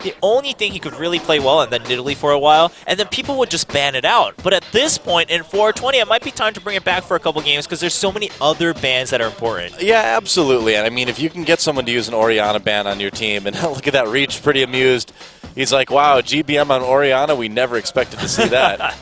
the only thing he could really play well, and then Nidalee for a while, and then people would just ban it out. But at this point, in 420, it might be time to bring it back for a couple games because there's so many other bans that are important. Yeah, absolutely. And I mean, if you can get someone to use an Orianna ban on your team, and look at that, Reach pretty amused. He's like, wow, GBM on Orianna, we never expected to see that.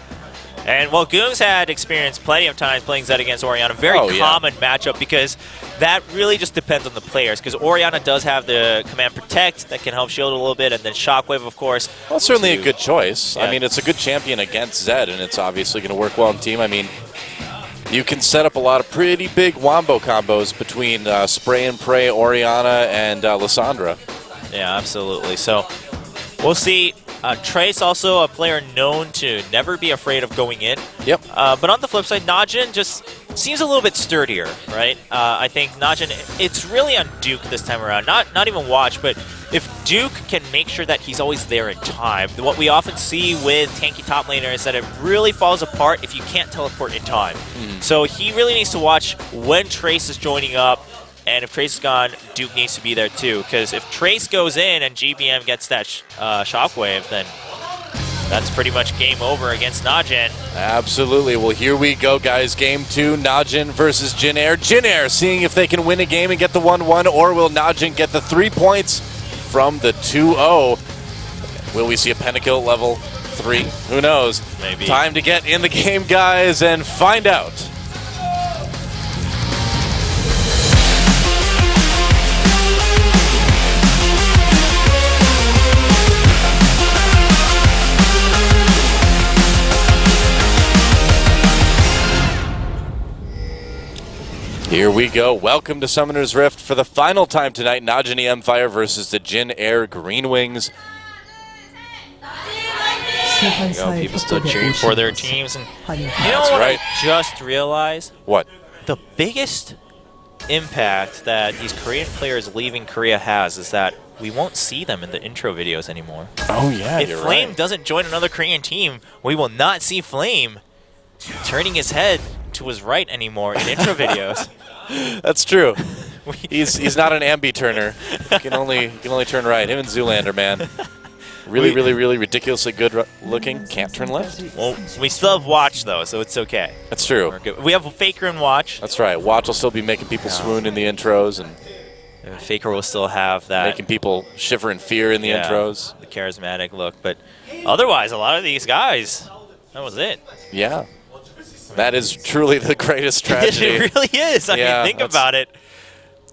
And well, Ggoong's had experience plenty of times playing Zed against Orianna. Very common matchup because that really just depends on the players. Because Orianna does have the Command Protect that can help shield a little bit, and then Shockwave, of course. Well, it's certainly a good choice. Yeah. I mean, it's a good champion against Zed, and it's obviously going to work well in team. I mean, you can set up a lot of pretty big wombo combos between Spray and Pray, Orianna, and Lissandra. Yeah, absolutely. So we'll see. Trace also a player known to never be afraid of going in. Yep. But on the flip side, NaJin just seems a little bit sturdier, right? I think NaJin, it's really on Duke this time around. Not even Watch, but if Duke can make sure that he's always there in time, what we often see with tanky top laner is that it really falls apart if you can't teleport in time. So he really needs to watch when Trace is joining up. And if Trace is gone, Duke needs to be there too. Because if Trace goes in and GBM gets that Shockwave, then that's pretty much game over against NaJin. Absolutely. Well, here we go, guys. Game 2, NaJin versus JinAir. JinAir seeing if they can win a game and get the 1-1, or will NaJin get the 3 points from the 2-0? Will we see a pentakill at level 3? Who knows? Maybe. Time to get in the game, guys, and find out. Here we go. Welcome to Summoner's Rift for the final time tonight. NaJin Empire versus the JinAir Green Wings. There you go. People still cheering for their teams. And you know what right. I just realized? What? The biggest impact that these Korean players leaving Korea has is that we won't see them in the intro videos anymore. Oh, yeah, if you're Flame right. doesn't join another Korean team, we will not see Flame turning his head to his right anymore in intro videos. That's true. He's not an ambi turner. He can only turn right. Him and Zoolander, man. Really ridiculously good looking. Can't turn left. Well, we still have Watch though, so it's okay. That's true. We're good. We have a Faker and Watch. That's right. Watch will still be making people swoon in the intros, and Faker will still have that. making people shiver in fear in the intros. The charismatic look, but otherwise, a lot of these guys, that was it. Yeah. That is truly the greatest tragedy. It really is. I mean, think about it.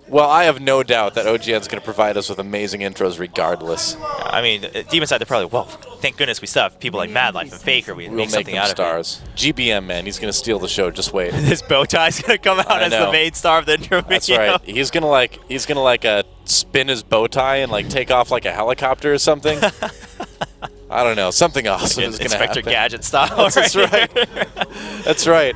Well, I have no doubt that OGN is going to provide us with amazing intros regardless. I mean, Demon Side, they're probably, well, thank goodness we still have people like Mad Life and Faker. We'll make something out of stars. GBM, man, he's going to steal the show. Just wait. This bow tie's going to come out as the main star of the intro video. That's right. He's going to spin his bow tie and like take off like a helicopter or something. I don't know. Something awesome is going to happen. Inspector Gadget style. That's right. That's right.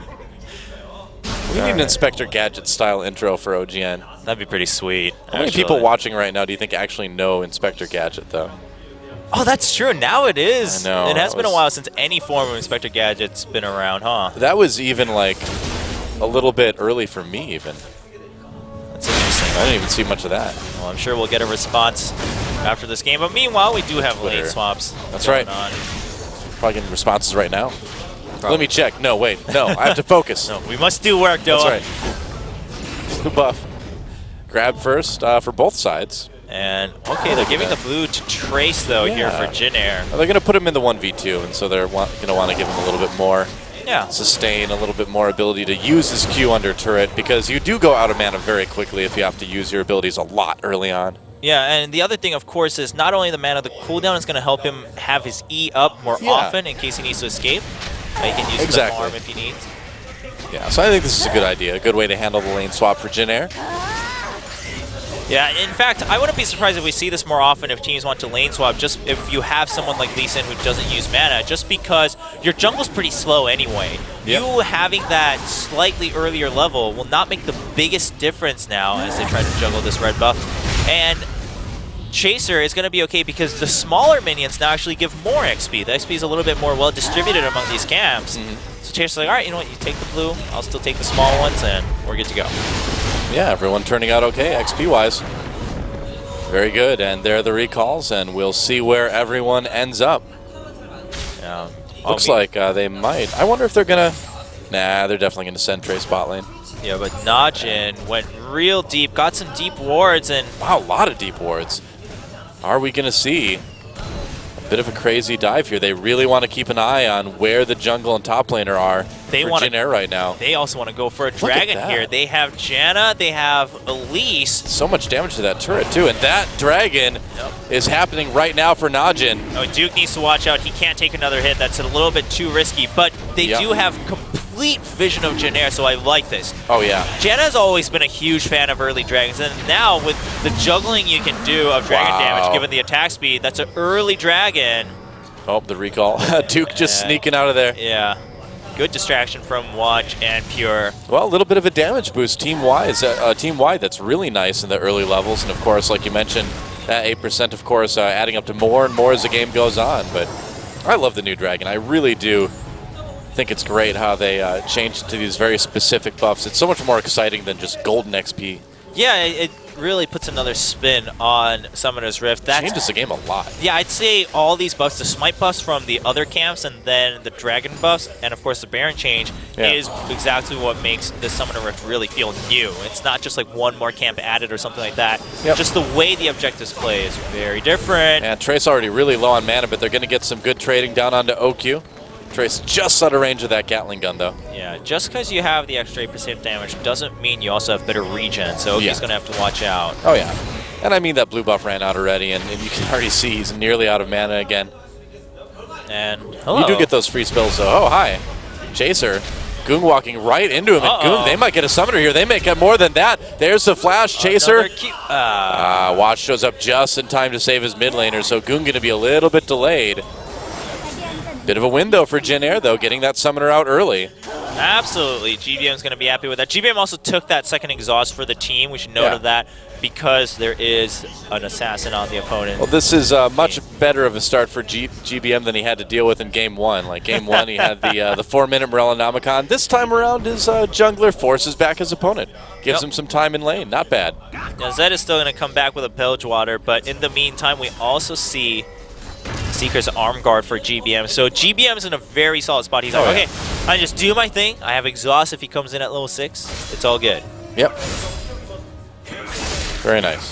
We need an Inspector Gadget style intro for OGN. That'd be pretty sweet. How many people watching right now do you think actually know Inspector Gadget, though? Oh, that's true. Now it is. I know. It has been a while since any form of Inspector Gadget's been around, huh? That was even like a little bit early for me, even. That's interesting. I didn't even see much of that. Well, I'm sure we'll get a response after this game. But meanwhile, we do have lane swaps. That's right. Probably getting responses right now. Let me check. No, wait. No, I have to focus. No, we must do work, Doa. That's right. The buff. Grab first for both sides. And, okay, they're giving the blue to Trace, though, here for JinAir. Well, they're going to put him in the 1v2, and so they're going to want to give him a little bit more sustain, a little bit more ability to use his Q under turret, because you do go out of mana very quickly if you have to use your abilities a lot early on. Yeah, and the other thing, of course, is not only the mana, the cooldown is going to help him have his E up more often in case he needs to escape. He can use the farm if he needs. Yeah, so I think this is a good idea, a good way to handle the lane swap for JinAir. Yeah, in fact, I wouldn't be surprised if we see this more often if teams want to lane swap, just if you have someone like Lee Sin who doesn't use mana, just because your jungle's pretty slow anyway. Yep. You having that slightly earlier level will not make the biggest difference now as they try to juggle this red buff. And Chaser is going to be okay because the smaller minions now actually give more XP. The XP is a little bit more well distributed among these camps. So Chaser's like, all right, you know what, you take the blue, I'll still take the small ones, and we're good to go. Yeah, everyone turning out okay XP-wise. Very good, and there are the recalls, and we'll see where everyone ends up. Yeah. Looks like they might. I wonder if they're going to... Nah, they're definitely going to send Trey spot lane. Yeah, but NaJin went real deep, got some deep wards, and... Wow, a lot of deep wards. Are we going to see a bit of a crazy dive here? They really want to keep an eye on where the jungle and top laner are for JinAir right now. They also want to go for a dragon here. They have Janna, they have Elise. So much damage to that turret, too. And that dragon is happening right now for NaJin. Oh, Duke needs to watch out. He can't take another hit. That's a little bit too risky, but they do have complete vision of JinAir, so I like this. Oh, yeah. Janna's always been a huge fan of early dragons, and now with the juggling you can do of dragon damage, given the attack speed, that's an early dragon. Oh, the recall. Duke just sneaking out of there. Yeah. Good distraction from Watch and Pure. Well, a little bit of a damage boost team-wide. That's really nice in the early levels, and of course, like you mentioned, that 8%, of course, adding up to more and more as the game goes on. But I love the new dragon. I really do think it's great how they changed to these very specific buffs. It's so much more exciting than just golden XP. Yeah, it really puts another spin on Summoner's Rift. That changes the game a lot. Yeah, I'd say all these buffs, the smite buffs from the other camps, and then the dragon buffs, and of course the Baron change, is exactly what makes the Summoner Rift really feel new. It's not just like one more camp added or something like that. Just the way the objectives play is very different. And Trey's already really low on mana, but they're going to get some good trading down onto OQ. Trace just out of range of that Gatling gun, though. Yeah, just because you have the extra 8% damage doesn't mean you also have better regen, so he's going to have to watch out. Oh, yeah. And I mean, that blue buff ran out already, and you can already see he's nearly out of mana again. And you do get those free spells, though. Oh, hi. Chaser. Ggoong walking right into him, and Ggoong, they might get a summoner here. They may get more than that. There's the flash. Chaser. Watch shows up just in time to save his mid laner, so Ggoong going to be a little bit delayed. Bit of a window for JinAir, though, getting that summoner out early. Absolutely. GBM's going to be happy with that. GBM also took that second exhaust for the team. We should note of that because there is an assassin on the opponent. Well, this is much better of a start for GBM than he had to deal with in Game 1. Like, Game 1, he had the 4-minute Morellonomicon. This time around, his jungler forces back his opponent. Gives him some time in lane. Not bad. Now, Zed is still going to come back with a Bilge Water, but in the meantime, we also see Seeker's arm guard for GBM. So GBM's in a very solid spot. He's like, okay, I just do my thing. I have exhaust if he comes in at level 6. It's all good. Yep. Very nice.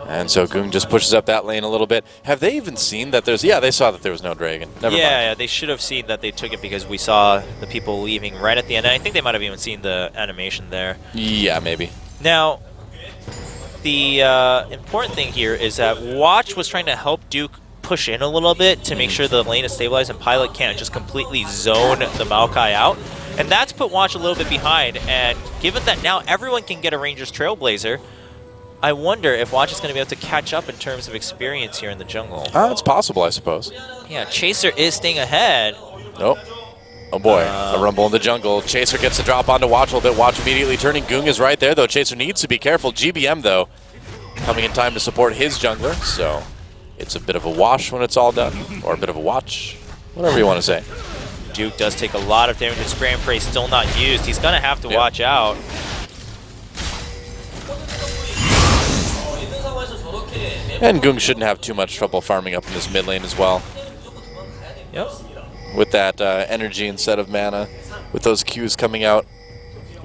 And so Ggoong just pushes up that lane a little bit. Have they even seen that there's... Yeah, they saw that there was no dragon. Never mind. Yeah, they should have seen that they took it because we saw the people leaving right at the end. And I think they might have even seen the animation there. Yeah, maybe. Now, the important thing here is that Watch was trying to help Duke push in a little bit to make sure the lane is stabilized and Pilot can't just completely zone the Maokai out. And that's put Watch a little bit behind. And given that now everyone can get a Ranger's Trailblazer, I wonder if Watch is going to be able to catch up in terms of experience here in the jungle. It's possible, I suppose. Yeah, Chaser is staying ahead. Nope. Oh boy, a rumble in the jungle. Chaser gets the drop onto Watch a little bit. Watch immediately turning. Ggoong is right there, though. Chaser needs to be careful. GBM, though, coming in time to support his jungler. So it's a bit of a wash when it's all done. Or a bit of a watch. Whatever you want to say. Duke does take a lot of damage. His Spray and Pray still not used. He's going to have to watch out. And Ggoong shouldn't have too much trouble farming up in this mid lane as well. Yep. With that energy instead of mana, with those Qs coming out,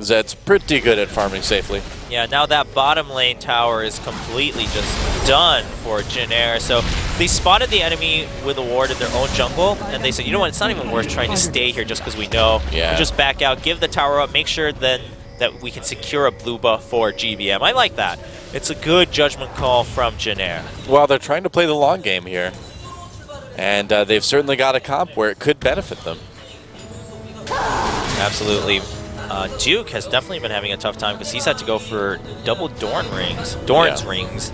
Zed's pretty good at farming safely. Yeah, now that bottom lane tower is completely just done for JinAir. So they spotted the enemy with a ward in their own jungle, and they said, you know what, it's not even worth trying to stay here just because we know. We'll just back out, give the tower up, make sure then that we can secure a blue buff for GBM. I like that. It's a good judgment call from JinAir. Well, they're trying to play the long game here. And they've certainly got a comp where it could benefit them. Absolutely. Duke has definitely been having a tough time because he's had to go for double Doran's rings.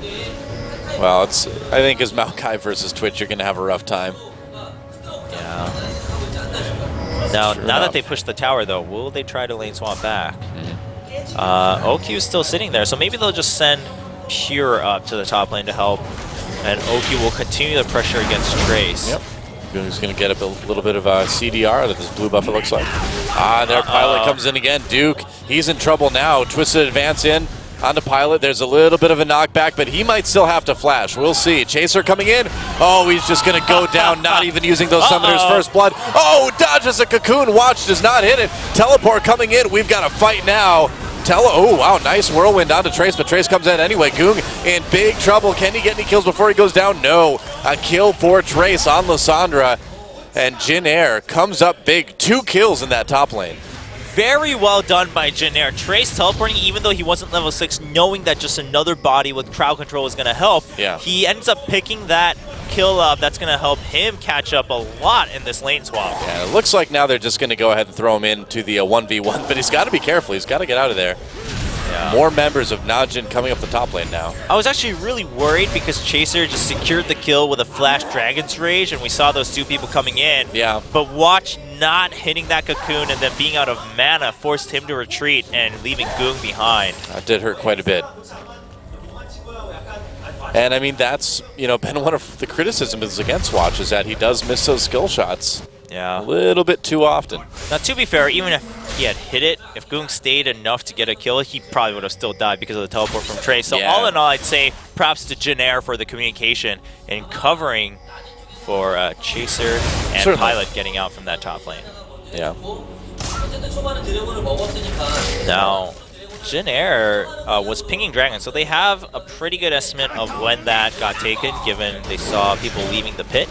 Well, I think as Maokai versus Twitch, you're going to have a rough time. Yeah. Now that they pushed the tower, though, will they try to lane swap back? OQ is still sitting there, so maybe they'll just send Pure up to the top lane to help. And OQ will continue the pressure against Trace. Yep. Ggoong's going to get a little bit of a CDR with this blue buff, it looks like. Their Pilot comes in again. Duke, he's in trouble now. Twisted advance in. On the pilot, there's a little bit of a knockback, but he might still have to flash. We'll see. Chaser coming in. Oh, he's just going to go down, not even using those Summoners First Blood. Oh, dodges a Cocoon. Watch, does not hit it. Teleport coming in. We've got a fight now. Oh, wow, nice whirlwind onto Trace, but Trace comes in anyway. Ggoong in big trouble. Can he get any kills before he goes down? No. A kill for Trace on Lysandra. And Jin Air comes up big. 2 kills in that top lane. Very well done by JinAir. Trace teleporting even though he wasn't level 6, knowing that just another body with crowd control is going to help. Yeah. He ends up picking that kill up. That's going to help him catch up a lot in this lane swap. Yeah, it looks like now they're just going to go ahead and throw him into the 1v1, but he's got to be careful. He's got to get out of there. Yeah. More members of NaJin coming up the top lane now. I was actually really worried because Chaser just secured the kill with a Flash Dragon's Rage, and we saw those 2 people coming in. Yeah. But watch not hitting that Cocoon and then being out of mana forced him to retreat and leaving Ggoong behind. That did hurt quite a bit. And I mean, that's, you know, been one of the criticisms against Watch is that he does miss those skill shots. Yeah. A little bit too often. Now, to be fair, even if he had hit it, if Ggoong stayed enough to get a kill, he probably would have still died because of the teleport from Trace. So all in all, I'd say props to JinAir for the communication and covering for Chaser and Pilot getting out from that top lane. Yeah. Now, JinAir was pinging Dragon, so they have a pretty good estimate of when that got taken, given they saw people leaving the pit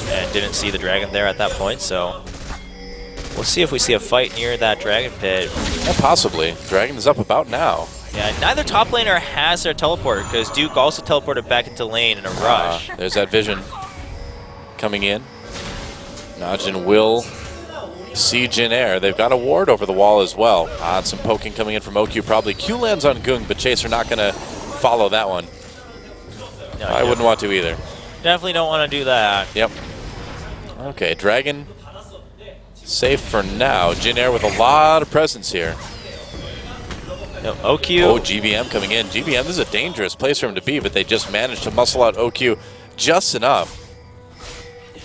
and didn't see the Dragon there at that point, so we'll see if we see a fight near that Dragon pit. Yeah, possibly. Dragon is up about now. Yeah, neither top laner has their teleport, because Duke also teleported back into lane in a rush. There's that vision coming in. NaJin will see JinAir. They've got a ward over the wall as well. Some poking coming in from OQ. Probably Q lands on Ggoong, but Chaser not going to follow that one. No, I wouldn't want to either. Definitely don't want to do that. Yep. Okay, Dragon safe for now. JinAir with a lot of presence here. No, OQ. Oh, GBM coming in. GBM, this is a dangerous place for him to be, but they just managed to muscle out OQ just enough.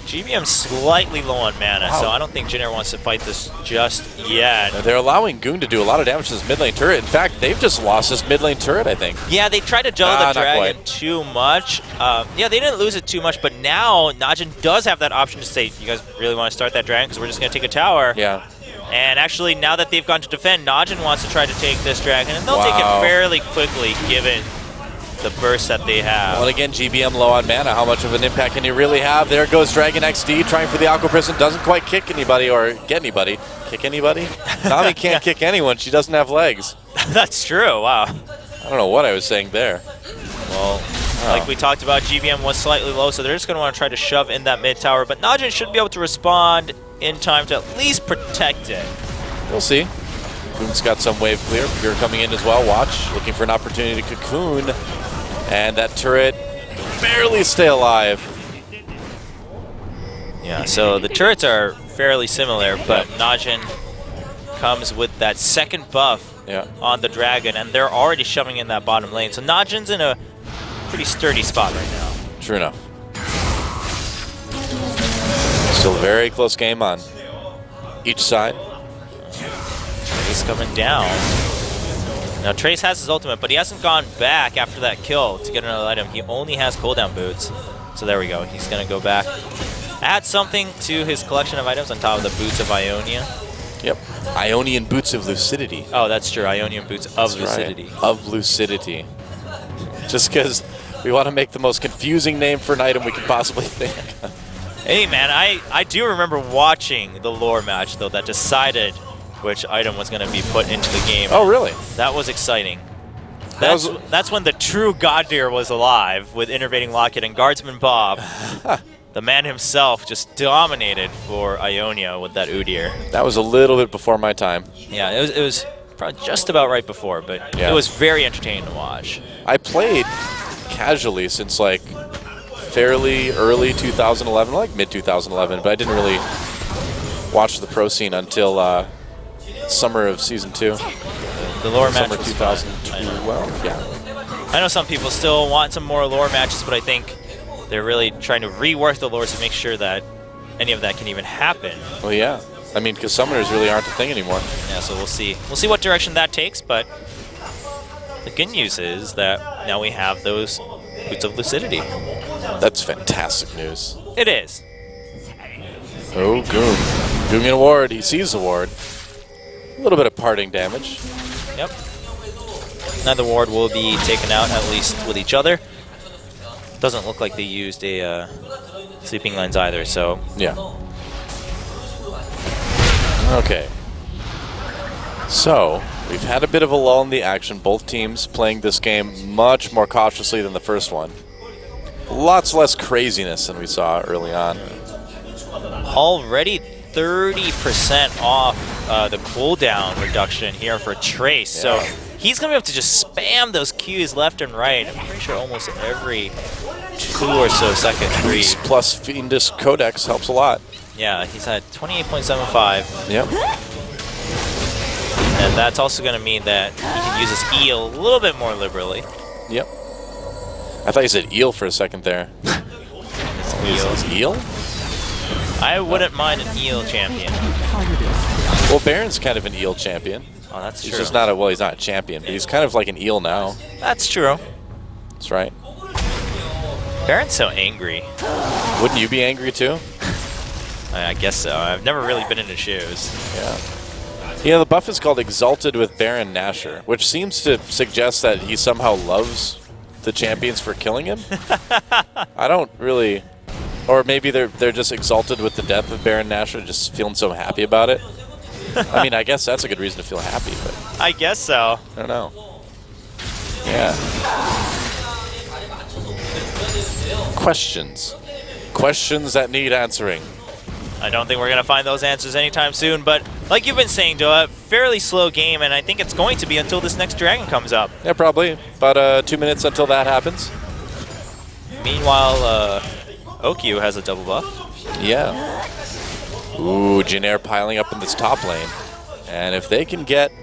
GBM slightly low on mana, so I don't think JinAir wants to fight this just yet. They're allowing Ggoong to do a lot of damage to this mid lane turret. In fact, they've just lost this mid lane turret, I think. Yeah, they tried to jello the Dragon too much. Yeah, they didn't lose it too much, but now NaJin does have that option to say, you guys really want to start that Dragon because we're just going to take a tower. Yeah. And actually, now that they've gone to defend, NaJin wants to try to take this Dragon, and they'll take it fairly quickly given the burst that they have. Well, again, GBM low on mana. How much of an impact can he really have? There goes Dragon XD trying for the Aqua Prison. Doesn't quite kick anybody or get anybody. Kick anybody? Nami can't kick anyone. She doesn't have legs. That's true. Wow. I don't know what I was saying there. Well, like we talked about, GBM was slightly low, so they're just going to want to try to shove in that mid tower. But NaJin should be able to respond in time to at least protect it. We'll see. Ggoong's got some wave clear. Pure coming in as well. Watch, looking for an opportunity to cocoon. And that turret barely stay alive. Yeah, so the turrets are fairly similar, but NaJin comes with that second buff on the Dragon, and they're already shoving in that bottom lane. So NaJin's in a pretty sturdy spot right now. True enough. Still a very close game on each side. He's coming down. Now Trace has his ultimate, but he hasn't gone back after that kill to get another item. He only has cooldown boots. So there we go. He's going to go back. Add something to his collection of items on top of the boots of Ionia. Yep. Ionian boots of lucidity. Oh, that's true. Ionian boots of lucidity. Right. Of lucidity. Just because we want to make the most confusing name for an item we can possibly think. Hey, man, I do remember watching the lore match, though, that decided which item was going to be put into the game. Oh, really? That was exciting. That's when the true God Deer was alive with Innervating Locket and Guardsman Bob. The man himself just dominated for Ionia with that Udyr. That was a little bit before my time. Yeah, it was probably just about right before, but it was very entertaining to watch. I played casually since like fairly early 2011, like mid-2011, but I didn't really watch the pro scene until summer of Season 2. The lore match summer was 2012, yeah. I know some people still want some more lore matches, but I think they're really trying to rework the lore to make sure that any of that can even happen. Well, yeah. I mean, because summoners really aren't a thing anymore. Yeah, so we'll see. We'll see what direction that takes, but The good news is that now we have those boots of lucidity. That's fantastic news. It is. Oh, Ggoong. Ggoong in a ward. He sees the ward. A little bit of parting damage. Yep. Neither ward will be taken out, at least with each other. Doesn't look like they used a sleeping lens either, so... Yeah. Okay. So, we've had a bit of a lull in the action. Both teams playing this game much more cautiously than the first one. Lots less craziness than we saw early on. Already 30% off the cooldown reduction here for Trace, so he's going to be able to just spam those Qs left and right. I'm pretty sure almost every 2 or so seconds. Plus Fiendish Codex helps a lot. Yeah, he's at 28.75. Yep. And that's also going to mean that he can use his E a little bit more liberally. Yep. I thought you said eel for a second there. Eel? I wouldn't mind an eel champion. Well, Baron's kind of an eel champion. Oh, that's true. He's just not a, well, he's not a champion, but he's kind of like an eel now. That's true. That's right. Baron's so angry. Wouldn't you be angry too? I guess so. I've never really been in his shoes. Yeah. Yeah, the buff is called Exalted with Baron Nashor, which seems to suggest that he somehow loves the champions for killing him. I don't really... Or maybe they're just exalted with the death of Baron Nashor, just feeling so happy about it. I mean, I guess that's a good reason to feel happy, but... I guess so. I don't know. Yeah. Questions. Questions that need answering. I don't think we're going to find those answers anytime soon, but like you've been saying, Doa, fairly slow game, and I think it's going to be until this next dragon comes up. Yeah, probably. About 2 minutes until that happens. Meanwhile, OQ has a double buff. Yeah. Ooh, JinAir piling up in this top lane. And if they can get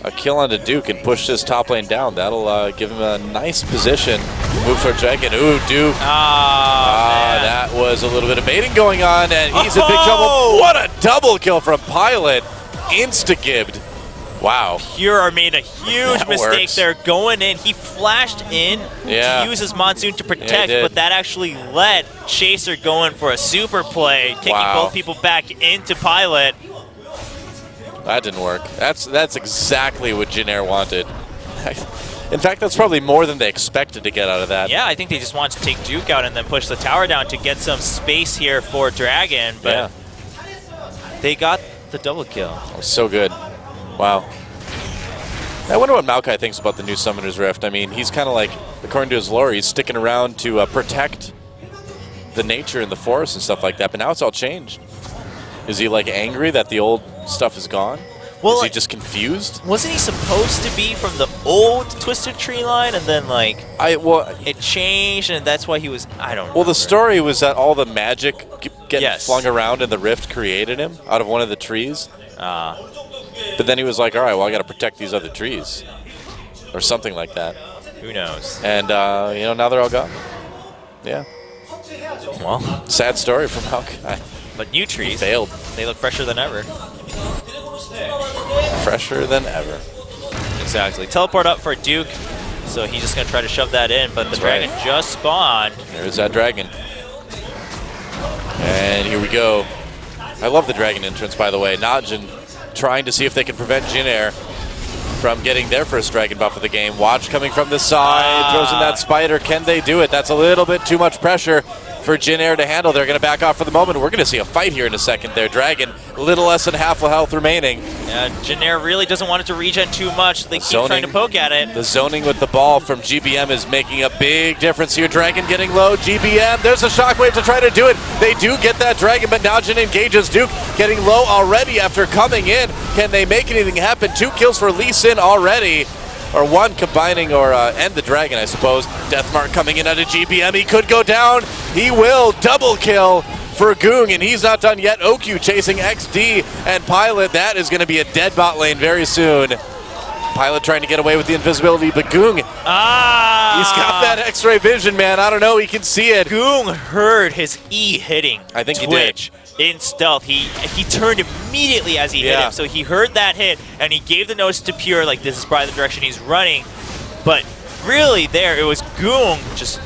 a kill onto Duke and push this top lane down, that'll give him a nice position. Move for Dragon. Ooh, Duke. That was a little bit of baiting going on, and he's in big trouble. What a double kill from Pilot. Insta-gibbed. Wow. Pure made a huge mistake there going in. He flashed in to use his Monsoon to protect, but that actually let Chaser going for a super play, taking both people back into Pilot. That didn't work. That's exactly what JinAir wanted. In fact, that's probably more than they expected to get out of that. Yeah, I think they just wanted to take Duke out and then push the tower down to get some space here for Dragon, but they got the double kill. That was so good. Wow. I wonder what Maokai thinks about the new Summoner's Rift. I mean, he's kind of like, according to his lore, he's sticking around to protect the nature in the forest and stuff like that, but now it's all changed. Is he like angry that the old stuff is gone? Well, is he just confused? Wasn't he supposed to be from the old Twisted Tree line, and then like it changed, and that's why he was? I don't know. Well, the story was that all the magic getting flung around in the rift created him out of one of the trees. But then he was like, all right, well, I got to protect these other trees, or something like that. Who knows? And you know, now they're all gone. Yeah. Well, sad story from Maokai. But new trees failed. They look fresher than ever. Fresher than ever. Exactly. Teleport up for Duke, so he's just going to try to shove that in, but the dragon just spawned. There's that dragon. And here we go. I love the dragon entrance, by the way. NaJin trying to see if they can prevent JinAir from getting their first dragon buff of the game. Watch coming from the side, throws in that spider. Can they do it? That's a little bit too much pressure for JinAir to handle. They're going to back off for the moment. We're going to see a fight here in a second there. Dragon, a little less than half a health remaining. Yeah, JinAir really doesn't want it to regen too much. They keep trying to poke at it. The zoning with the ball from GBM is making a big difference here. Dragon getting low. GBM, there's a shockwave to try to do it. They do get that dragon, but NaJin engages Duke, getting low already after coming in. Can they make anything happen? 2 kills for Lee Sin already. Or one combining or end the dragon, I suppose. Deathmark coming in out of GBM. He could go down. He will. Double kill for Ggoong, and he's not done yet. OQ chasing XD and Pilot. That is going to be a dead bot lane very soon. Pilot trying to get away with the invisibility, but Ggoong, he's got that X-ray vision, man. I don't know. He can see it. Ggoong heard his E hitting I think Twitch he did. in stealth. He turned immediately immediately as he hit him. So he heard that hit, and he gave the notice to Pure, like, this is probably the direction he's running. But really there, it was Ggoong just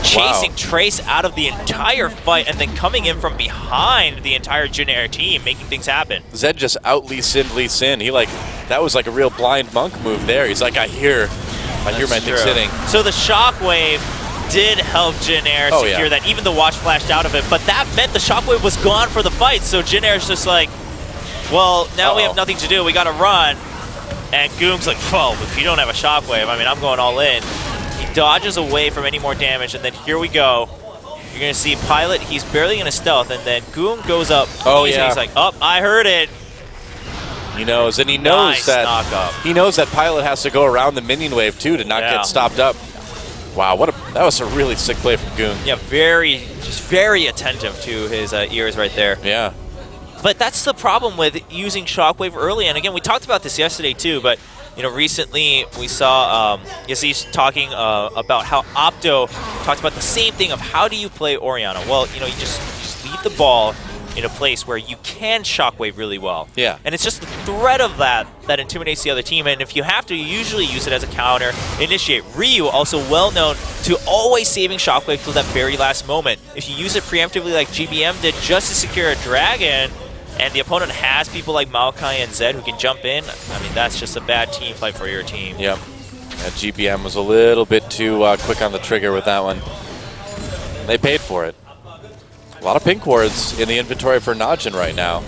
chasing Trace out of the entire fight and then coming in from behind the entire JinAir team, making things happen. Zed just out Lee Sin. He that was like a real blind monk move there. He's like, I hear my thing's hitting. So the shockwave did help JinAir secure that, even the watch flashed out of it, but that meant the shockwave was gone for the fight, so JinAir's just like, well, now we have nothing to do, we gotta run. And Ggoong's like, well, if you don't have a shockwave, I mean, I'm going all in. He dodges away from any more damage, and then here we go. You're going to see Pilot, he's barely going to stealth, and then Ggoong goes up. He's like, oh, I heard it. He knows, and he knows he knows that Pilot has to go around the minion wave too to not get stopped up. Wow, that was a really sick play from Ggoong. Yeah, just very attentive to his ears right there. Yeah. But that's the problem with using Shockwave early. And again, we talked about this yesterday too, but recently we saw Aziz talking about how Opto talked about the same thing of how do you play Orianna. Well, you just leave the ball in a place where you can Shockwave really well. Yeah. And it's just the threat of that intimidates the other team. And if you have to, you usually use it as a counter, initiate. Ryu, also well known to always saving Shockwave till that very last moment. If you use it preemptively like GBM did just to secure a dragon, and the opponent has people like Maokai and Zed who can jump in, I mean, that's just a bad team fight for your team. Yep. Yeah, GBM was a little bit too quick on the trigger with that one. They paid for it. A lot of pink wards in the inventory for NaJin right now.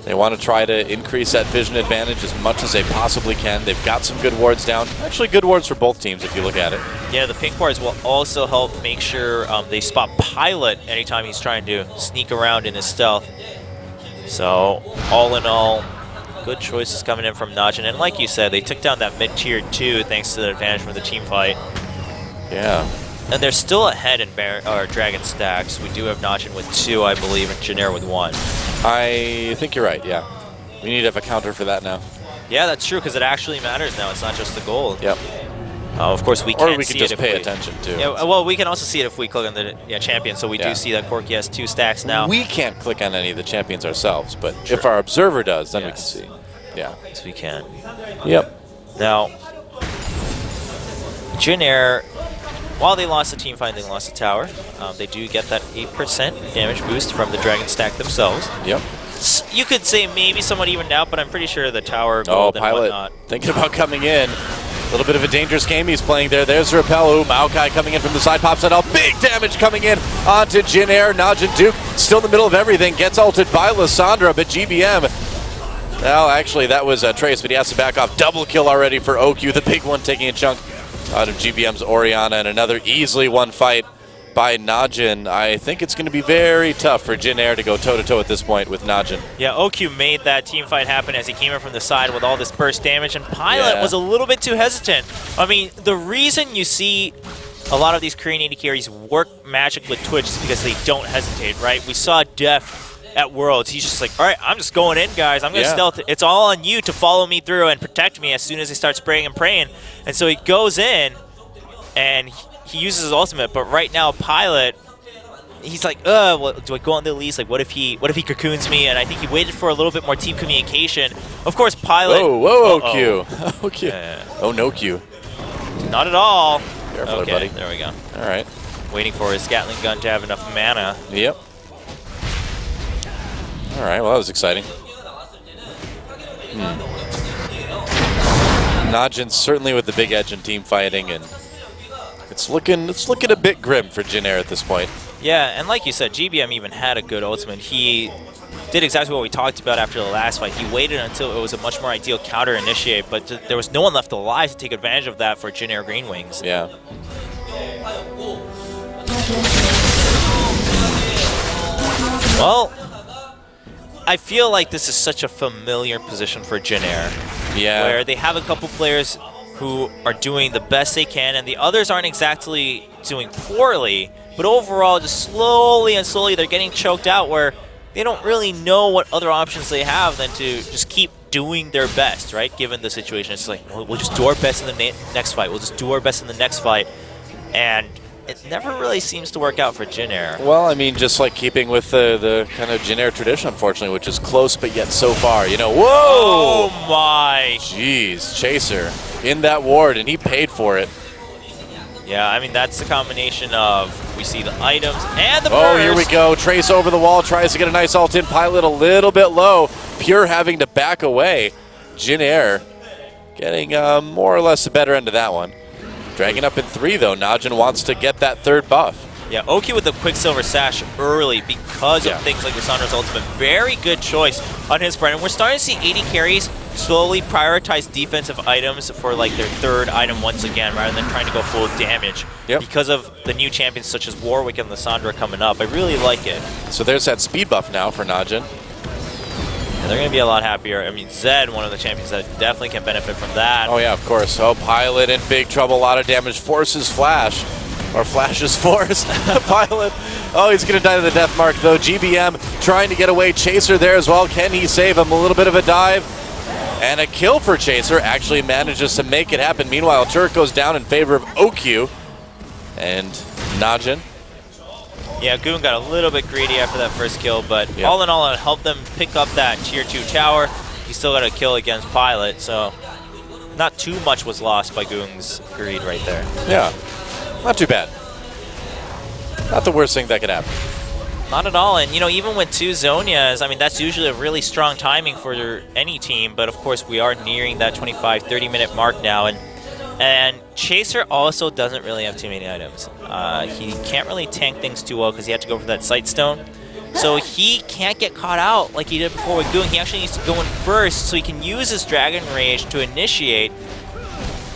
They want to try to increase that vision advantage as much as they possibly can. They've got some good wards down. Actually, good wards for both teams if you look at it. Yeah, the pink wards will also help make sure they spot Pilot anytime he's trying to sneak around in his stealth. So, all in all, good choices coming in from NaJin. And like you said, they took down that mid-tier 2 thanks to the advantage from the team fight. Yeah. And they're still ahead in Dragon stacks. We do have NaJin with 2, I believe, and JinAir with 1. I think you're right, yeah. We need to have a counter for that now. Yeah, that's true, because it actually matters now. It's not just the gold. Yep. Of course, we can't see it. Or we can just pay attention, too. Yeah, well, we can also see it if we click on the champion, so we do see that Corki has 2 stacks now. We can't click on any of the champions ourselves, but if our observer does, then we can see. Yeah. Yes, we can. Yep. Now, JinAir, while they lost the team fight, they lost the tower. They do get that 8% damage boost from the Dragon stack themselves. Yep. You could say maybe somewhat evened out, but I'm pretty sure the tower gold and Pilot whatnot. Thinking about coming in. A little bit of a dangerous game he's playing there. There's Repel. Maokai coming in from the side, pops it up. Big damage coming in onto JinAir. NaJin Duke still in the middle of everything. Gets ulted by Lissandra, but GBM. Well, actually, that was Trace, but he has to back off. Double kill already for OQ, the big one taking a chunk out of GBM's Orianna, and another easily won fight by NaJin. I think it's going to be very tough for JinAir to go toe-to-toe at this point with NaJin. Yeah, OQ made that team fight happen as he came in from the side with all this burst damage, and Pilot was a little bit too hesitant. I mean, the reason you see a lot of these Korean AD carries work magic with Twitch is because they don't hesitate, right? We saw Def at Worlds. He's just like, all right, I'm just going in, guys. I'm going to stealth it. It's all on you to follow me through and protect me as soon as they start spraying and praying. And so he goes in, and he uses his ultimate, but right now Pilot, he's like, well, do I go on the Elise? Like, what if he cocoons me? And I think he waited for a little bit more team communication. Of course, Pilot. Whoa, OQ. OQ. Oh, no Q. Not at all. Careful, buddy. There we go. All right. Waiting for his Gatling gun to have enough mana. Yep. All right, well, that was exciting. NaJin certainly with the big edge in team fighting, and it's looking a bit grim for JinAir at this point. Yeah, and like you said, GBM even had a good ultimate. He did exactly what we talked about after the last fight. He waited until it was a much more ideal counter initiate, but there was no one left alive to take advantage of that for JinAir Green Wings. Yeah. Well, I feel like this is such a familiar position for JinAir. Yeah. Where they have a couple players who are doing the best they can, and the others aren't exactly doing poorly, but overall, just slowly and slowly, they're getting choked out where they don't really know what other options they have than to just keep doing their best, right? Given the situation, it's like, we'll just do our best in the next fight. We'll just do our best in the next fight. And it never really seems to work out for JinAir. Well, I mean, just like keeping with the kind of JinAir tradition, unfortunately, which is close but yet so far. You know, whoa! Oh my! Jeez, Chaser in that ward, and he paid for it. Yeah, I mean, that's the combination of, we see the items and the burst. Oh, here we go. Trace over the wall, tries to get a nice ult in. Pilot a little bit low. Pure having to back away. JinAir getting more or less the better end of that one. Dragging up in 3, though. NaJin wants to get that 3rd buff. Yeah, Oki with the Quicksilver Sash early because of things like Lissandra's ultimate. Very good choice on his part. And we're starting to see AD carries slowly prioritize defensive items for like their 3rd item once again, rather than trying to go full damage. Because of the new champions such as Warwick and Lissandra coming up. I really like it. So there's that speed buff now for NaJin. And they're going to be a lot happier. I mean, Zed, one of the champions that definitely can benefit from that. Oh, yeah, of course. Oh, Pilot in big trouble. A lot of damage. Forces Flash. Or Flash's Force. Pilot. Oh, he's going to die to the death mark, though. GBM trying to get away. Chaser there as well. Can he save him? A little bit of a dive. And a kill for Chaser. Actually manages to make it happen. Meanwhile, Turret goes down in favor of OQ. And NaJin. Yeah, Ggoong got a little bit greedy after that first kill, but all in all, it helped them pick up that tier 2 tower. He still got a kill against Pilot, so not too much was lost by Ggoong's greed right there. Yeah, not too bad. Not the worst thing that could happen. Not at all, and you know, even with 2 Zhonya's, I mean, that's usually a really strong timing for any team, but of course we are nearing that 25-30 minute mark now, and Chaser also doesn't really have too many items. He can't really tank things too well because he had to go for that Sight Stone. So he can't get caught out like he did before with Ggoong. He actually needs to go in first so he can use his Dragon Rage to initiate.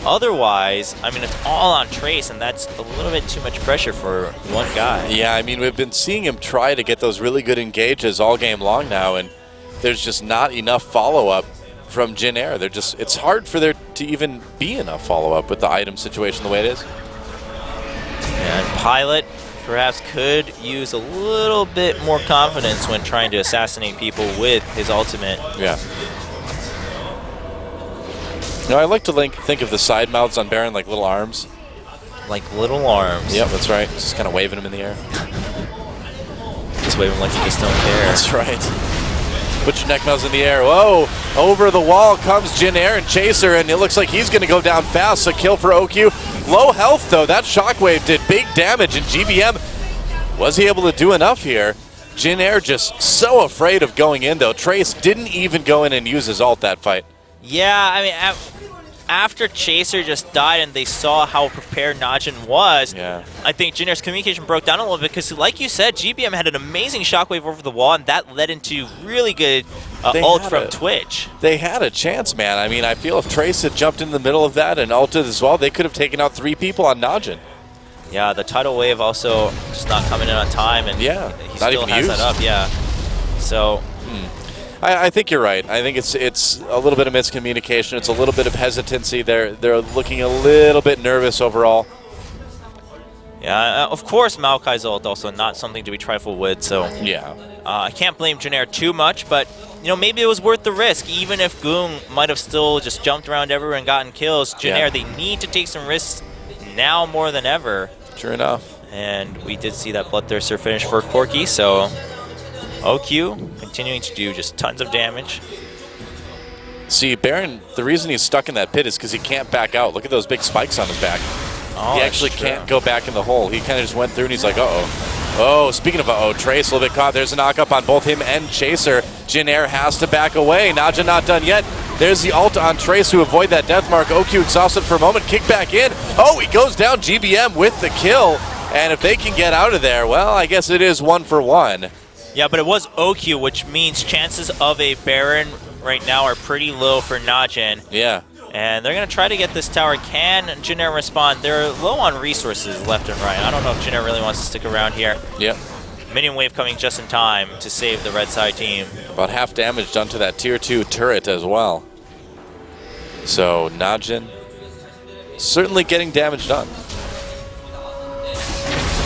Otherwise, I mean, it's all on Trace, and that's a little bit too much pressure for one guy. Yeah, I mean, we've been seeing him try to get those really good engages all game long now, and there's just not enough follow-up from JinAir. They're just, it's hard for there to even be enough follow-up with the item situation the way it is. And Pilot perhaps could use a little bit more confidence when trying to assassinate people with his ultimate. Yeah. You know, I like to think of the side mouths on Baron like little arms. Like little arms. Yep, that's right. Just kind of waving them in the air. Just waving like you just don't care. That's right. Put your neck melts in the air. Whoa! Over the wall comes JinAir and Chaser, and it looks like he's going to go down fast. So kill for OQ. Low health, though. That shockwave did big damage, and GBM, was he able to do enough here? JinAir just so afraid of going in, though. Trace didn't even go in and use his ult that fight. Yeah, I mean, after Chaser just died and they saw how prepared NaJin was, I think JinAir's communication broke down a little bit because, like you said, GBM had an amazing shockwave over the wall, and that led into really good ult from Twitch. They had a chance, man. I mean, I feel if Trace had jumped in the middle of that and ulted as well, they could have taken out 3 people on NaJin. Yeah, the tidal wave also just not coming in on time, and he still has that up. Yeah, so. I think you're right. I think it's a little bit of miscommunication. It's a little bit of hesitancy. They're looking a little bit nervous overall. Yeah, of course, Maokai's ult also not something to be trifled with. So yeah, I can't blame JinAir too much, but you know, maybe it was worth the risk. Even if Ggoong might have still just jumped around everywhere and gotten kills, JinAir, they need to take some risks now more than ever. Sure enough. And we did see that Bloodthirster finish for Corki, so OQ continuing to do just tons of damage. See, Baron, the reason he's stuck in that pit is because he can't back out. Look at those big spikes on his back. Oh, he actually can't go back in the hole. He kind of just went through and he's like, uh-oh. Oh, speaking of uh-oh, Trace a little bit caught. There's a knock-up on both him and Chaser. JinAir has to back away. NaJin not done yet. There's the ult on Trace to avoid that death mark. OQ exhausted for a moment. Kick back in. Oh, he goes down. GBM with the kill. And if they can get out of there, well, I guess it is 1 for 1. Yeah, but it was OQ, which means chances of a Baron right now are pretty low for NaJin. Yeah. And they're going to try to get this tower. Can JinAir respond? They're low on resources left and right. I don't know if JinAir really wants to stick around here. Yep. Minion wave coming just in time to save the red side team. About half damage done to that tier 2 turret as well. So NaJin certainly getting damage done.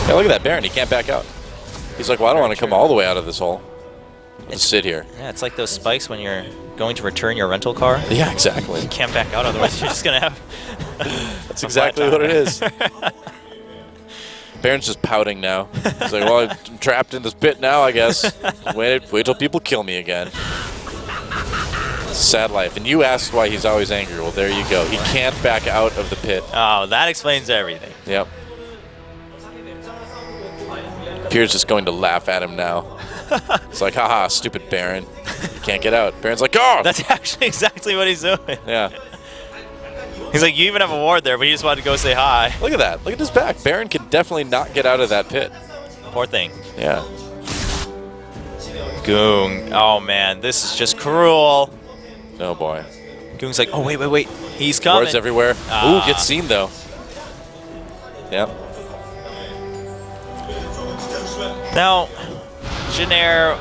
Yeah, look at that Baron. He can't back out. He's like, well, I don't want to come all the way out of this hole. Just sit here. Yeah, it's like those spikes when you're going to return your rental car. Yeah, exactly. You can't back out, otherwise you're just going to have That's exactly what it is. Baron's just pouting now. He's like, well, I'm trapped in this pit now, I guess. Wait till people kill me again. Sad life. And you asked why he's always angry. Well, there you go. He can't back out of the pit. Oh, that explains everything. Yep. Pierre's just going to laugh at him now. It's like, haha, stupid Baron. You can't get out. Baron's like, oh! That's actually exactly what he's doing. Yeah. He's like, you even have a ward there, but you just wanted to go say hi. Look at that. Look at his back. Baron can definitely not get out of that pit. Poor thing. Yeah. Ggoong. Oh, man. This is just cruel. Oh, boy. Ggoong's like, oh, wait. He's coming. Wards everywhere. Ooh, gets seen, though. Yep. Now, JinAir,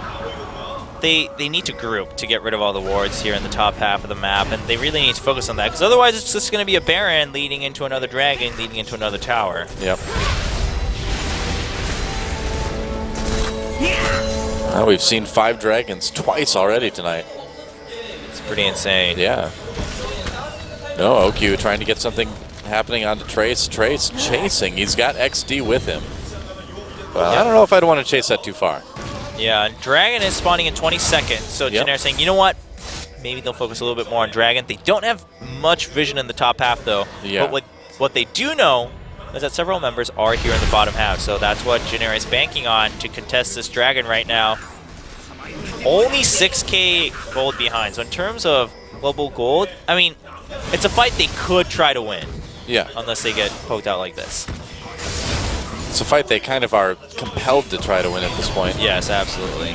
they need to group to get rid of all the wards here in the top half of the map, and they really need to focus on that, because otherwise it's just going to be a Baron leading into another Dragon, leading into another tower. Yep. Well, we've seen 5 Dragons twice already tonight. It's pretty insane. Yeah. No, OQ trying to get something happening onto Trace. Trace chasing. He's got XD with him. Well, I don't know if I'd want to chase that too far. Yeah, Dragon is spawning in 20 seconds, so JinAir saying, you know what? Maybe they'll focus a little bit more on Dragon. They don't have much vision in the top half, though. Yeah. But what they do know is that several members are here in the bottom half, so that's what JinAir is banking on to contest this Dragon right now. Only 6k gold behind, so in terms of global gold, I mean, it's a fight they could try to win. Yeah. Unless they get poked out like this. It's a fight they kind of are compelled to try to win at this point. Yes, absolutely.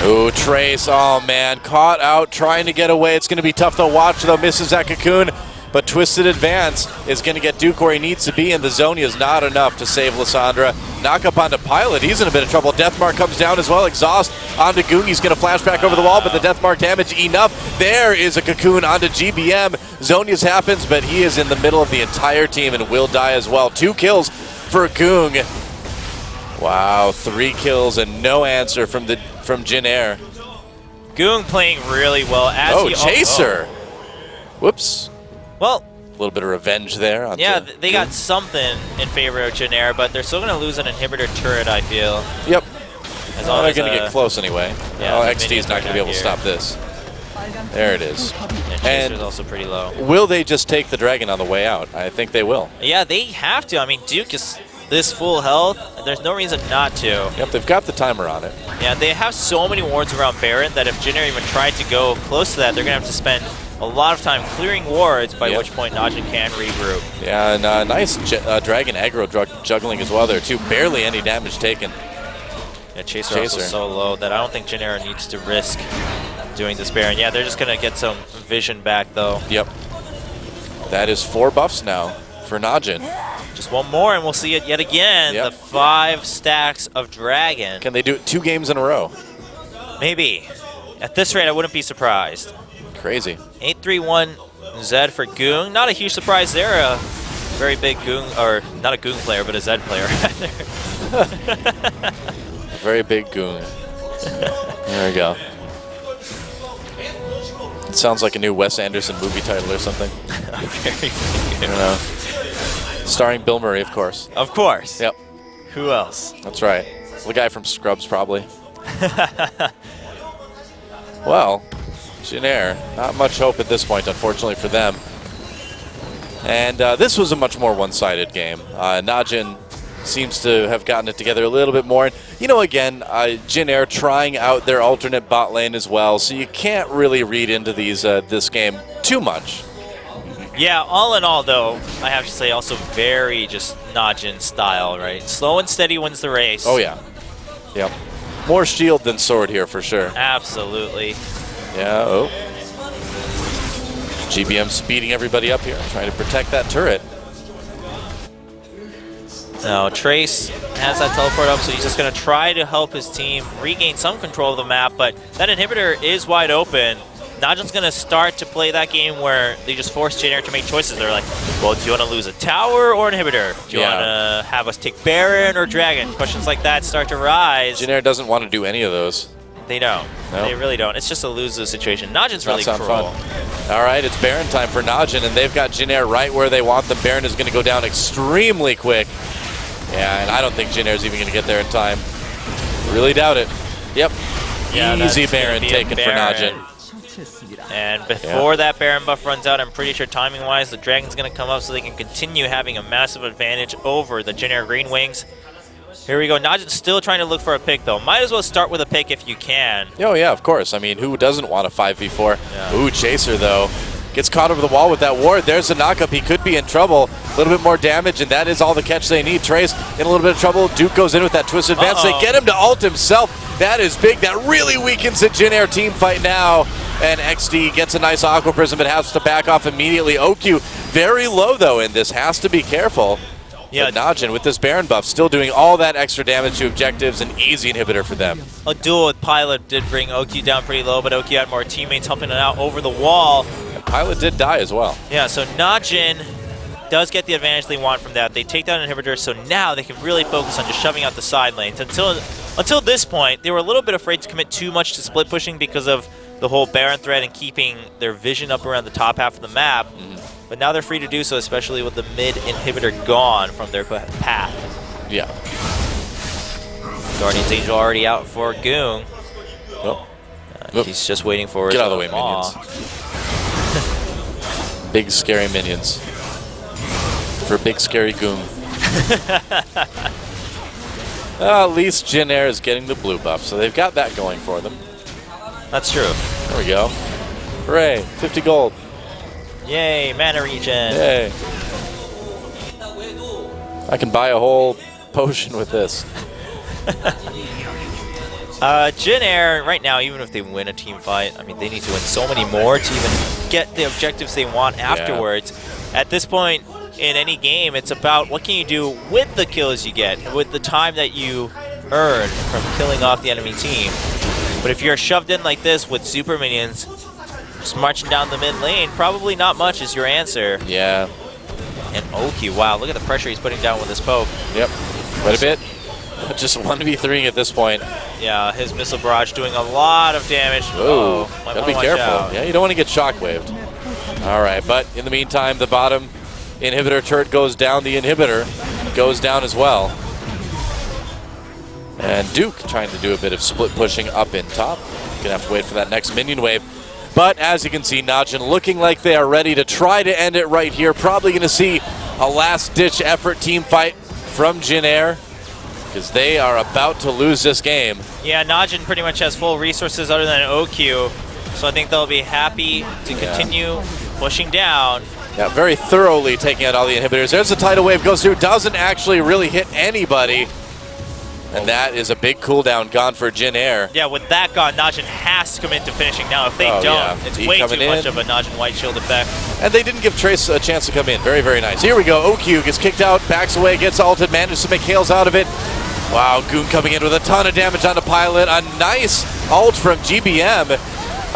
Ooh, Trace, oh man, caught out, trying to get away. It's going to be tough to watch though, misses that Cocoon, but Twisted Advance is going to get Duke where he needs to be, and the Zonia is not enough to save Lissandra. Knock up onto Pilot, he's in a bit of trouble. Deathmark comes down as well, Exhaust onto Ggoong, he's going to flash back over the wall, but the Deathmark damage enough. There is a Cocoon onto GBM. Zonia's happens, but he is in the middle of the entire team and will die as well. 2 kills for Ggoong. Wow, 3 kills and no answer from JinAir. Ggoong playing really well. As Chaser! Whoops. Well, a little bit of revenge there. Yeah, they got something in favor of JinAir, but they're still going to lose an inhibitor turret, I feel. Yep. As long they're going to get close anyway. Yeah, well, XD is not going to be able to stop this. There it is. And Chaser's also pretty low. Will they just take the Dragon on the way out? I think they will. Yeah, they have to. I mean, Duke is this full health. There's no reason not to. Yep, they've got the timer on it. Yeah, they have so many wards around Baron that if JinAir even tried to go close to that, they're going to have to spend a lot of time clearing wards, by which point NaJin can regroup. Yeah, and nice Dragon aggro juggling as well there, too. Barely any damage taken. Yeah, Chaser also so low that I don't think JinAir needs to risk doing this Baron. Yeah, they're just going to get some vision back, though. Yep. That is 4 buffs now for NaJin. Just one more, and we'll see it yet again. Yep. The 5 stacks of Dragon. Can they do it 2 games in a row? Maybe. At this rate, I wouldn't be surprised. Crazy. 8-3-1 Zed for Ggoong. Not a huge surprise there. A very big Ggoong, or not a Ggoong player, but a Zed player. A very big Ggoong. There we go. It sounds like a new Wes Anderson movie title or something. Very I don't know. Starring Bill Murray, of course. Of course. Yep. Who else? That's right. The guy from Scrubs, probably. Well, JinAir, not much hope at this point, unfortunately for them. And this was a much more one-sided game. NaJin seems to have gotten it together a little bit more. And, you know, again, JinAir trying out their alternate bot lane as well, so you can't really read into these this game too much. Yeah, all in all, though, I have to say also very just NaJin style, right? Slow and steady wins the race. Oh, yeah. Yep. More shield than sword here, for sure. Absolutely. Yeah, oh. GBM speeding everybody up here, trying to protect that turret. Now, Trace has that teleport up, so he's just going to try to help his team regain some control of the map, but that inhibitor is wide open. NaJin's going to start to play that game where they just force JinAir to make choices. They're like, well, do you want to lose a tower or an inhibitor? Do you want to have us take Baron or Dragon? Questions like that start to rise. JinAir doesn't want to do any of those. They don't. Nope. They really don't. It's just a lose-lose situation. NaJin's really cruel. Fun. All right, it's Baron time for NaJin, and they've got JinAir right where they want them. Baron is going to go down extremely quick. Yeah, and I don't think JinAir's even going to get there in time. Really doubt it. Yep. Yeah, easy Baron taken for NaJin. And before that Baron buff runs out, I'm pretty sure timing-wise, the Dragon's going to come up so they can continue having a massive advantage over the JinAir Green Wings. Here we go. NaJin's still trying to look for a pick, though. Might as well start with a pick if you can. Oh, yeah, of course. I mean, who doesn't want a 5v4? Yeah. Ooh, Chaser, though. Gets caught over the wall with that ward. There's a knockup. He could be in trouble. A little bit more damage, and that is all the catch they need. Trey's in a little bit of trouble. Duke goes in with that twisted advance. They get him to ult himself. That is big. That really weakens the JinAir team fight now. And XD gets a nice Aqua Prism, but has to back off immediately. OQ very low, though, in this. Has to be careful. Yeah, but NaJin with this Baron buff still doing all that extra damage to objectives, an easy inhibitor for them. A duel with Pilot did bring OQ down pretty low, but OQ had more teammates helping it out over the wall. And Pilot did die as well. Yeah, so NaJin does get the advantage they want from that. They take down an inhibitor, so now they can really focus on just shoving out the side lanes. Until this point, they were a little bit afraid to commit too much to split pushing because of the whole Baron threat and keeping their vision up around the top half of the map. But now they're free to do so, especially with the mid inhibitor gone from their path. Yeah. Guardian's Angel already out for Ggoong. Oh. He's just waiting for Get out of the way, minions. Big scary minions. For big scary Ggoong. At least JinAir is getting the blue buff, so they've got that going for them. That's true. There we go. Hooray, 50 gold. Yay, mana regen. Yay. I can buy a whole potion with this. JinAir, right now, even if they win a team fight, I mean, they need to win so many more to even get the objectives they want afterwards. At this point in any game, it's about what can you do with the kills you get, with the time that you earn from killing off the enemy team. But if you're shoved in like this with super minions, just marching down the mid lane, probably not much is your answer. Yeah. And OQ, wow, look at the pressure he's putting down with his poke. Yep, quite a bit. Just 1v3 at this point. Yeah, his missile barrage doing a lot of damage. Oh, gotta be careful. Out. Yeah, you don't want to get shockwaved. All right, but in the meantime, the bottom inhibitor turret goes down. The inhibitor goes down as well. And Duke trying to do a bit of split pushing up in top. Gonna have to wait for that next minion wave. But as you can see, NaJin looking like they are ready to try to end it right here. Probably going to see a last-ditch effort team fight from JinAir because they are about to lose this game. Yeah, NaJin pretty much has full resources other than OQ, so I think they'll be happy to continue pushing down. Yeah, very thoroughly taking out all the inhibitors. There's the tidal wave goes through, doesn't actually really hit anybody. And that is a big cooldown gone for JinAir. Yeah, with that gone, NaJin has to commit to finishing now. If they don't, it's way too much of a NaJin White Shield effect. And they didn't give Trace a chance to come in. Very, very nice. Here we go. OQ gets kicked out, backs away, gets ulted, manages to make hails out of it. Wow, Ggoong coming in with a ton of damage onto Pilot. A nice ult from GBM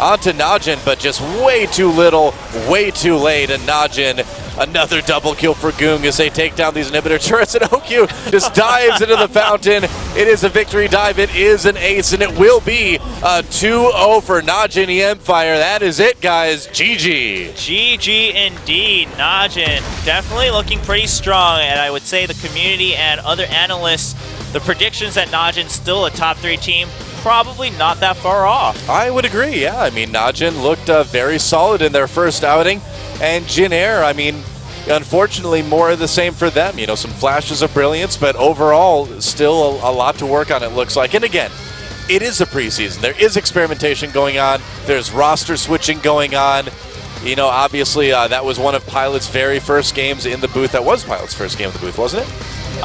onto NaJin, but just way too little, way too late. And NaJin, another double kill for Ggoong as they take down these inhibitor turrets, and OQ just dives into the fountain. It is a victory dive. It is an ace, and it will be a 2-0 for NaJin Empire. That is it, guys. GG. GG indeed. NaJin definitely looking pretty strong, and I would say the community and other analysts, the predictions that NaJin's still a top 3 team, probably not that far off. I would agree, yeah. I mean, NaJin looked very solid in their first outing. And JinAir, I mean, unfortunately, more of the same for them. You know, some flashes of brilliance, but overall, still a lot to work on, it looks like. And again, it is the preseason. There is experimentation going on. There's roster switching going on. You know, obviously, that was one of Pilot's very first games in the booth. That was Pilot's first game in the booth, wasn't it?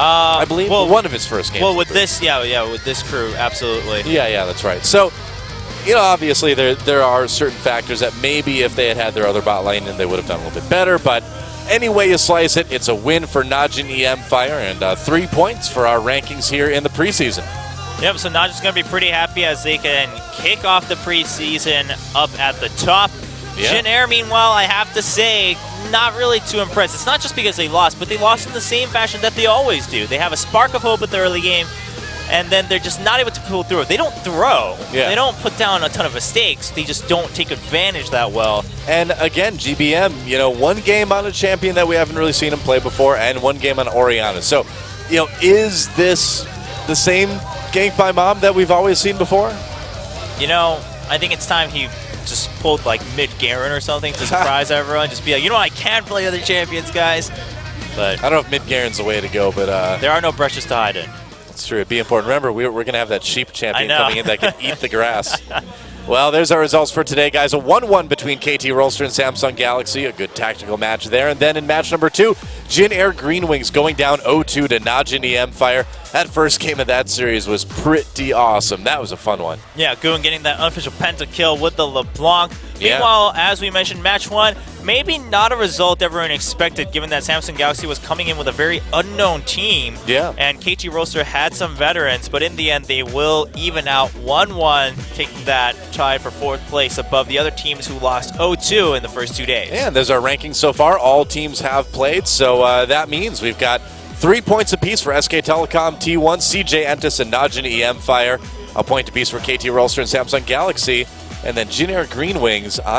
I believe one of his first games. Well, with this, with this crew, absolutely. Yeah, that's right. So, you know, obviously there are certain factors that maybe if they had had their other bot lane, then they would have done a little bit better. But any way you slice it, it's a win for NaJin Empire and 3 points for our rankings here in the preseason. Yep, so NaJin's going to be pretty happy as they can kick off the preseason up at the top. Yeah. JinAir, meanwhile, I have to say, not really too impressed. It's not just because they lost, but they lost in the same fashion that they always do. They have a spark of hope at the early game, and then they're just not able to pull through. They don't throw. Yeah. They don't put down a ton of mistakes. They just don't take advantage that well. And again, GBM, you know, one game on a champion that we haven't really seen him play before, and one game on Orianna. So, is this the same gank by Mom that we've always seen before? I think it's time he just pulled like mid Garen or something to surprise everyone. Just be like, I can play other champions, guys. But I don't know if mid Garen's the way to go, but there are no brushes to hide in. It's true. It'd be important. Remember, we're going to have that sheep champion I know. coming in that can eat the grass. Well, there's our results for today, guys. A 1-1 between KT Rolster and Samsung Galaxy. A good tactical match there. And then in match number 2, Jin Air Green Wings going down 0-2 to NaJin EM Fire. That first game of that series was pretty awesome. That was a fun one. Yeah, Ggoong getting that unofficial pentakill with the LeBlanc. Yeah. Meanwhile, as we mentioned, match 1, maybe not a result everyone expected, given that Samsung Galaxy was coming in with a very unknown team. Yeah. And KT Rolster had some veterans, but in the end, they will even out 1-1, taking that tie for 4th place above the other teams who lost 0-2 in the first 2 days. And there's our rankings so far. All teams have played, so that means we've got 3 points apiece for SK Telecom, T1, CJ Entus, and NaJin EM Fire. A point apiece for KT Rolster and Samsung Galaxy. And then JinAir Green Wings